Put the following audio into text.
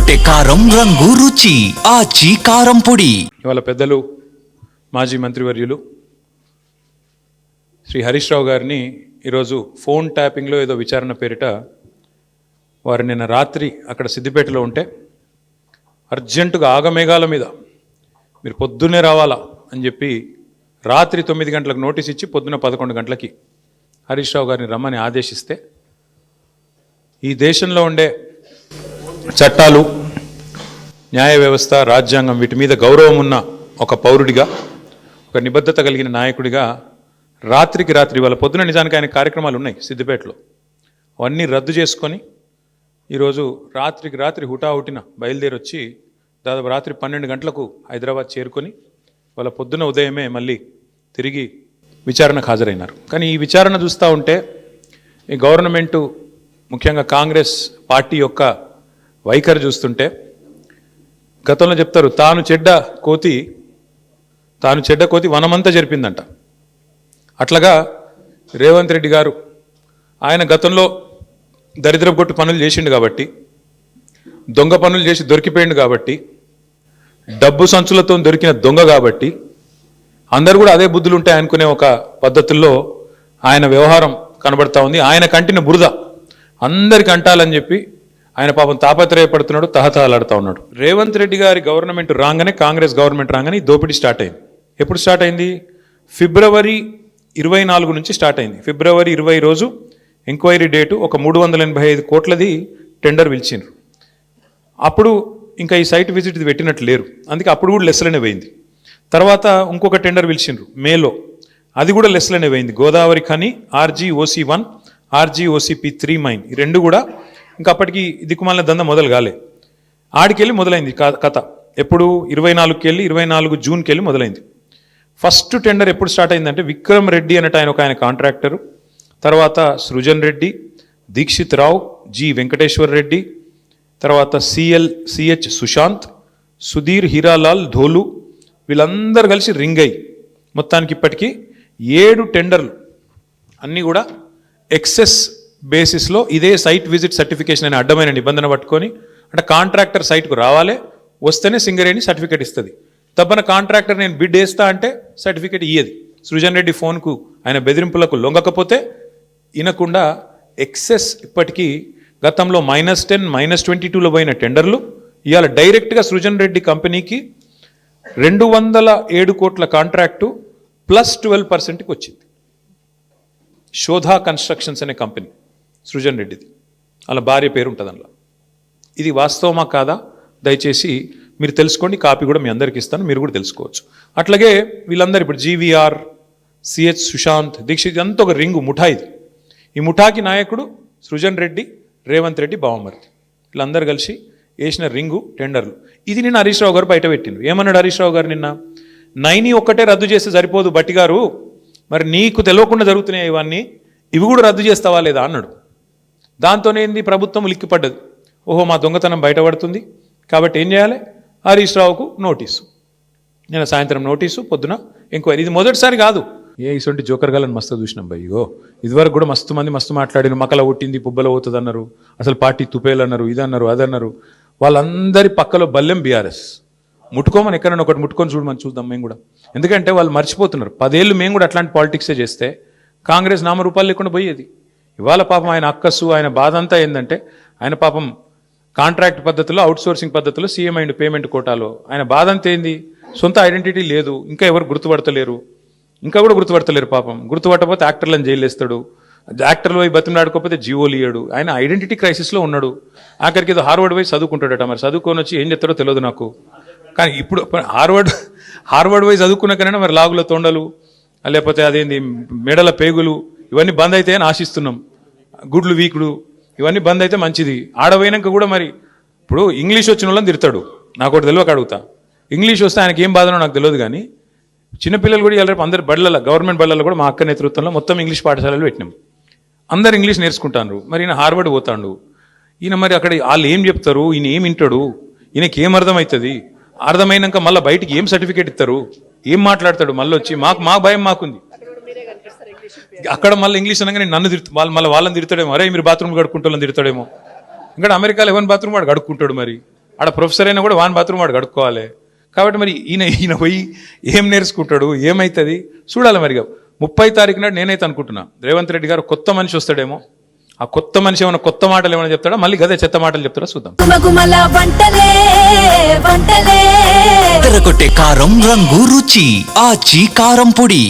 కొట్టే కారం రంగు రుచి ఆచి కారం పొడి. ఇవాళ పెద్దలు మాజీ మంత్రివర్యులు శ్రీ హరీష్ రావు గారిని ఈరోజు ఫోన్ ట్యాపింగ్లో ఏదో విచారణ పేరిట వారు నిన్న రాత్రి అక్కడ సిద్దిపేటలో ఉంటే అర్జెంటుగా ఆగమేఘాల మీద మీరు పొద్దున్నే రావాలా అని చెప్పి రాత్రి 9 గంటలకు నోటీస్ ఇచ్చి పొద్దున్న 11 గంటలకి హరీష్ రావు గారిని రమ్మని ఆదేశిస్తే ఈ దేశంలో ఉండే చట్టాలు, న్యాయ వ్యవస్థ, రాజ్యాంగం వీటి మీద గౌరవం ఉన్న ఒక పౌరుడిగా, ఒక నిబద్ధత కలిగిన నాయకుడిగా రాత్రికి రాత్రి వాళ్ళ పొద్దున నిజానికి ఆయన కార్యక్రమాలు ఉన్నాయి సిద్దిపేటలో, అవన్నీ రద్దు చేసుకొని ఈరోజు రాత్రికి రాత్రి హుటాహుటిన బయలుదేరి వచ్చి దాదాపు రాత్రి 12 గంటలకు హైదరాబాద్ చేరుకొని వాళ్ళ పొద్దున ఉదయమే మళ్ళీ తిరిగి విచారణకు హాజరైనారు. కానీ ఈ విచారణ చూస్తూ ఉంటే ఈ గవర్నమెంటు, ముఖ్యంగా కాంగ్రెస్ పార్టీ యొక్క వైఖరి చూస్తుంటే గతంలో చెప్తారు తాను చెడ్డ కోతి వనమంతా జరిపిందంట. అట్లాగా రేవంత్ రెడ్డి గారు ఆయన గతంలో దరిద్రపు కొట్టు పనులు చేసిండు కాబట్టి, దొంగ పనులు చేసి దొరికిపోయిండు కాబట్టి, డబ్బు సంచులతో దొరికిన దొంగ కాబట్టి అందరూ కూడా అదే బుద్ధులు ఉంటాయి అనుకునే ఒక పద్ధతుల్లో ఆయన వ్యవహారం కనబడతా ఉంది. ఆయన కంటిన బురద అందరికి అంటాలని చెప్పి ఆయన పాపం తాపత్రయపడుతున్నాడు, తహతహలాడుతూ ఉన్నాడు. రేవంత్ రెడ్డి గారి గవర్నమెంట్ రాగానే, కాంగ్రెస్ గవర్నమెంట్ రాగానే ఈ దోపిడీ స్టార్ట్ అయింది. ఎప్పుడు స్టార్ట్ అయింది? ఫిబ్రవరి 24 నుంచి స్టార్ట్ అయింది. ఫిబ్రవరి 20 రోజు ఎంక్వైరీ డేటు ఒక 385 కోట్లది టెండర్ పిలిచిండ్రు. అప్పుడు ఇంకా ఈ సైట్ విజిట్ ఇది పెట్టినట్టు లేరు, అందుకే అప్పుడు కూడా లెస్లనే పోయింది. తర్వాత ఇంకొక టెండర్ పిలిచిండ్రు మేలో, అది కూడా లెస్లనే పోయింది. Godavari Khani RGOC1, RGOCP3 mine, ఈ రెండు కూడా ఇంకా అప్పటికి దిక్కుమాలిన దంద మొదలు కాలే. ఆడికెళ్ళి మొదలైంది కథ. ఎప్పుడు 24కి వెళ్ళి 24 జూన్కి వెళ్ళి మొదలైంది. ఫస్ట్ టెండర్ ఎప్పుడు స్టార్ట్ అయిందంటే విక్రమ్ రెడ్డి అన్నట్టు ఆయన కాంట్రాక్టరు, తర్వాత సృజన్ రెడ్డి, దీక్షిత్ రావు, జి వెంకటేశ్వర్ రెడ్డి, తర్వాత CH సుశాంత్, సుధీర్ హీరాలాల్ ధోలు, వీళ్ళందరూ కలిసి రింగ్ అయ్యి మొత్తానికి ఇప్పటికీ 7 టెండర్లు అన్నీ కూడా ఎక్సెస్ బేసిస్లో ఇదే సైట్ విజిట్ సర్టిఫికేషన్ అనే అడ్డమైన నిబంధన పట్టుకొని, అంటే కాంట్రాక్టర్ సైట్కు రావాలి, వస్తేనే సింగరేణి సర్టిఫికేట్ ఇస్తుంది. తప్పన కాంట్రాక్టర్ నేను బిడ్ వేస్తా అంటే సర్టిఫికేట్ ఇయ్యది. సృజన్ రెడ్డి ఫోన్కు ఆయన బెదిరింపులకు లొంగకపోతే వినకుండా ఎక్సెస్ ఇప్పటికీ గతంలో -10, -22లో పోయిన టెండర్లు ఇవాళ డైరెక్ట్గా సృజన్ రెడ్డి కంపెనీకి 207 కోట్ల కాంట్రాక్టు ప్లస్ 12%కి వచ్చింది. శోధా కన్స్ట్రక్షన్స్ అనే కంపెనీ సృజన్ రెడ్డిది, అలా భార్య పేరు ఉంటుంది అందులో. ఇది వాస్తవమా కాదా దయచేసి మీరు తెలుసుకోండి, కాపీ కూడా మీ అందరికీ ఇస్తాను, మీరు కూడా తెలుసుకోవచ్చు. అట్లాగే వీళ్ళందరూ ఇప్పుడు GVR, CH సుశాంత్, దీక్షిత్, ఇదంతా ఒక రింగు ముఠా. ఇది ఈ ముఠాకి నాయకుడు సృజన్ రెడ్డి, రేవంత్ రెడ్డి బావమరిది, వీళ్ళందరూ కలిసి వేసిన రింగు టెండర్లు. ఇది నిన్న హరీష్ రావు గారు బయట పెట్టిండు. ఏమన్నాడు హరీష్ రావు గారు నిన్న? 9 ఒక్కటే రద్దు చేస్తే సరిపోదు బట్టి గారు, మరి నీకు తెలియకుండా జరుగుతున్నాయి ఇవన్నీ, ఇవి కూడా రద్దు చేస్తావా లేదా అన్నాడు. దాంతోనేంది ప్రభుత్వం లిక్కిపడ్డది. ఓహో మా దొంగతనం బయటపడుతుంది కాబట్టి ఏం చేయాలి? హరీష్ రావుకు నోటీసు, నేను సాయంత్రం నోటీసు, పొద్దున ఎంక్వైరీ. ఇది మొదటిసారి కాదు. ఇటువంటి జోకర్ గాలని మస్తు చూసినాం భయ్యో. ఇదివరకు కూడా మస్తు మంది మాట్లాడిన, మకల ఒట్టింది పుబ్బల పోతుంది అన్నారు, అసలు పార్టీ తుపేలు అన్నారు, ఇదన్నారు అదన్నారు. వాళ్ళందరి పక్కలో బల్లెం బీఆర్ఎస్. ముట్టుకోమని ఎక్కడైనా ఒకటి ముట్టుకొని చూడమని చూద్దాం మేము కూడా. ఎందుకంటే వాళ్ళు మర్చిపోతున్నారు 10 ఏళ్ళు మేము కూడా అట్లాంటి పాలిటిక్సే చేస్తే కాంగ్రెస్ నామరూపాలు లేకుండా పోయేది. ఇవాళ పాపం ఆయన అక్కసు, ఆయన బాధ అంతా ఏంటంటే ఆయన పాపం కాంట్రాక్ట్ పద్ధతిలో, అవుట్సోర్సింగ్ పద్ధతిలో సీఎం అయిండు పేమెంట్ కోటాలో. ఆయన బాధ అంతా ఏంది? సొంత ఐడెంటిటీ లేదు, ఇంకా ఎవరు గుర్తుపడతలేరు, ఇంకా కూడా గుర్తుపడతలేరు పాపం. గుర్తుపట్టకపోతే యాక్టర్లను జైలు వేస్తాడు, యాక్టర్లు పోయి బతిమలాడుకోకపోతే జీవోలు ఇయ్యాడు. ఆయన ఐడెంటిటీ క్రైసిస్లో ఉన్నాడు. ఆఖరికి ఏదో హార్వర్డ్ పోయి చదువుకుంటాడట, మరి చదువుకొని వచ్చి ఏం చెప్తారో తెలియదు నాకు. కానీ ఇప్పుడు హార్వర్డ్ పోయి చదువుకున్నాకైనా మరి లాగుల తొండలు, లేకపోతే అదేంది మెడల పేగులు, ఇవన్నీ బంద్ అయితే అని ఆశిస్తున్నాం. గుడ్లు వీకుడు ఇవన్నీ బంద్ అయితే మంచిది. ఆడపోయినాక కూడా మరి ఇప్పుడు ఇంగ్లీష్ వచ్చిన వాళ్ళని తిడతాడు, నాకు ఒకటి తెలియక అడుగుతా. ఇంగ్లీష్ వస్తే ఆయనకి ఏం బాధనో నాకు తెలియదు. కానీ చిన్నపిల్లలు కూడా ఇవాళ రేపు అందరు బళ్ళల్లో, గవర్నమెంట్ బళ్ళల్లో కూడా మా అక్క నేతృత్వంలో మొత్తం ఇంగ్లీష్ పాఠశాలలు పెట్టినాం. అందరు ఇంగ్లీష్ నేర్చుకుంటాను. మరి ఈయన హార్వర్డ్ పోతాడు. ఈయన మరి అక్కడ వాళ్ళు ఏం చెప్తారు, ఈయన ఏం వింటాడు, ఈయనకి ఏం అర్థమవుతుంది? అర్థమైనాక మళ్ళీ బయటికి ఏం సర్టిఫికేట్ ఇస్తారు, ఏం మాట్లాడతాడు? మళ్ళీ వచ్చి మా భయం మాకుంది. అక్కడ మళ్ళీ ఇంగ్లీష్ అనగానే నన్ను వాళ్ళని తిడతాడేమో, అరే మీరు బాత్రూమ్ కడుక్కుంటూ తిడతాడేమో. ఇంకా అమెరికాలో ఎవరి బాత్రూమ్ వాడు కడుక్కుంటాడు. మరి ఆడ ప్రొఫెసర్ అయినా కూడా వాన్ బాత్రూమ్ వాడు కడుక్కోవాలి. కాబట్టి మరి ఈయన పోయి ఏం నేర్చుకుంటాడు, ఏమవుతుంది చూడాలి. మరిగా 30 తారీఖు నాడు నేనైతే అనుకుంటున్నా రేవంత్ రెడ్డి గారు కొత్త మనిషి వస్తాడేమో. ఆ కొత్త మనిషి ఏమైనా కొత్త మాటలు ఏమైనా చెప్తాడా, మళ్ళీ గదే చెత్త మాటలు చెప్తాడా చూద్దాం. తెరకొట్టే కారం రంగు రుచి ఆచి కారం పొడి.